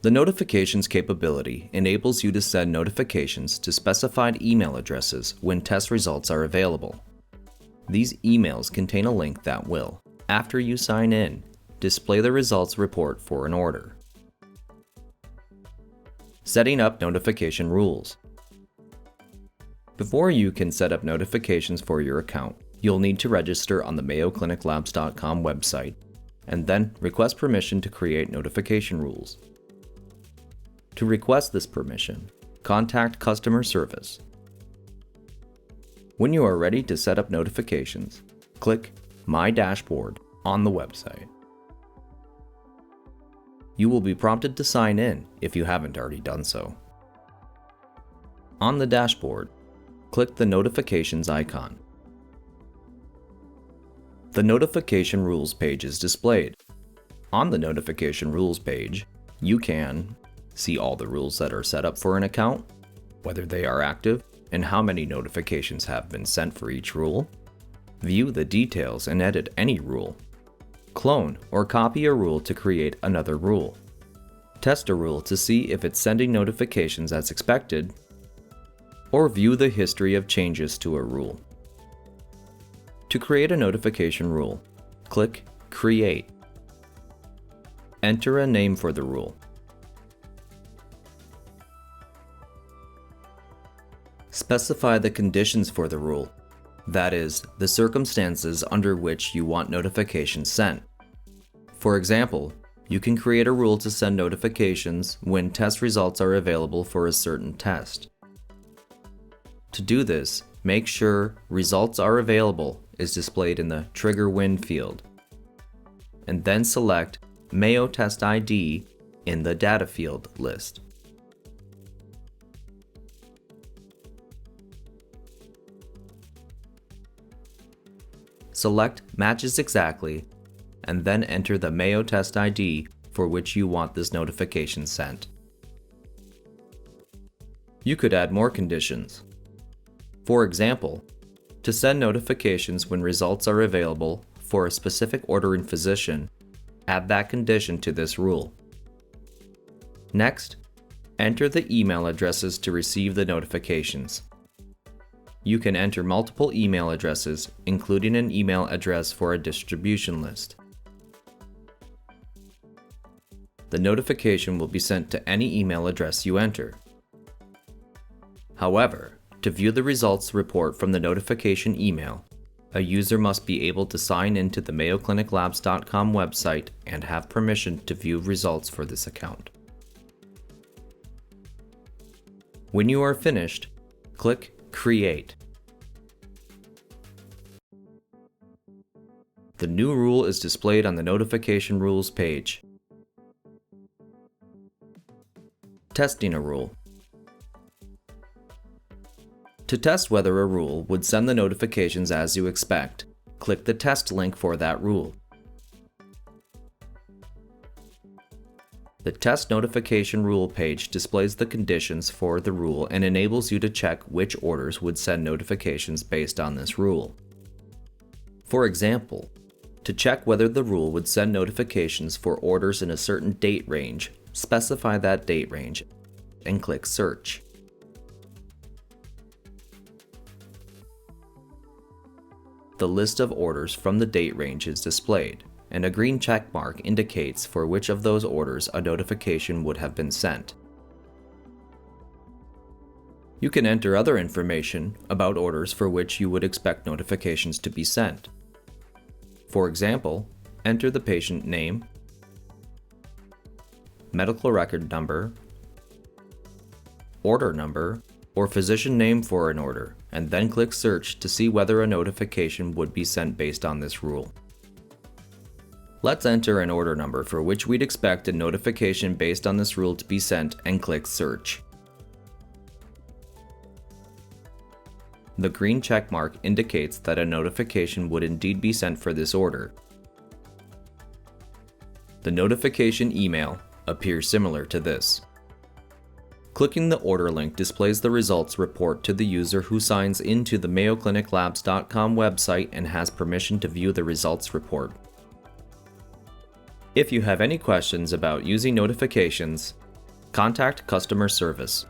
The notifications capability enables you to send notifications to specified email addresses when test results are available. These emails contain a link that will, after you sign in, display the results report for an order. Setting up notification rules. Before you can set up notifications for your account, you'll need to register on the MayoClinicLabs.com website and then request permission to create notification rules. To request this permission, contact customer service. When you are ready to set up notifications, click My Dashboard on the website. You will be prompted to sign in if you haven't already done so. On the dashboard, click the Notifications icon. The Notification Rules page is displayed. On the Notification Rules page, you can see all the rules that are set up for an account, whether they are active, and how many notifications have been sent for each rule. View the details and edit any rule. Clone or copy a rule to create another rule. Test a rule to see if it's sending notifications as expected, or view the history of changes to a rule. To create a notification rule, click Create. Enter a name for the rule. Specify the conditions for the rule, that is, the circumstances under which you want notifications sent. For example, you can create a rule to send notifications when test results are available for a certain test. To do this, make sure Results Are Available is displayed in the Trigger When field, and then select Mayo Test ID in the Data field list. Select Matches Exactly, and then enter the Mayo Test ID for which you want this notification sent. You could add more conditions. For example, to send notifications when results are available for a specific ordering physician, add that condition to this rule. Next, enter the email addresses to receive the notifications. You can enter multiple email addresses, including an email address for a distribution list. The notification will be sent to any email address you enter. However, to view the results report from the notification email, a user must be able to sign into the MayoClinicLabs.com website and have permission to view results for this account. When you are finished, click Create. The new rule is displayed on the Notification Rules page. Testing a rule. To test whether a rule would send the notifications as you expect, click the test link for that rule. The Test Notification Rule page displays the conditions for the rule and enables you to check which orders would send notifications based on this rule. For example, to check whether the rule would send notifications for orders in a certain date range, specify that date range and click Search. The list of orders from the date range is displayed, and a green check mark indicates for which of those orders a notification would have been sent. You can enter other information about orders for which you would expect notifications to be sent. For example, enter the patient name, medical record number, order number, or physician name for an order, and then click Search to see whether a notification would be sent based on this rule. Let's enter an order number for which we'd expect a notification based on this rule to be sent and click Search. The green check mark indicates that a notification would indeed be sent for this order. The notification email appears similar to this. Clicking the order link displays the results report to the user who signs into the MayoClinicLabs.com website and has permission to view the results report. If you have any questions about using notifications, contact customer service.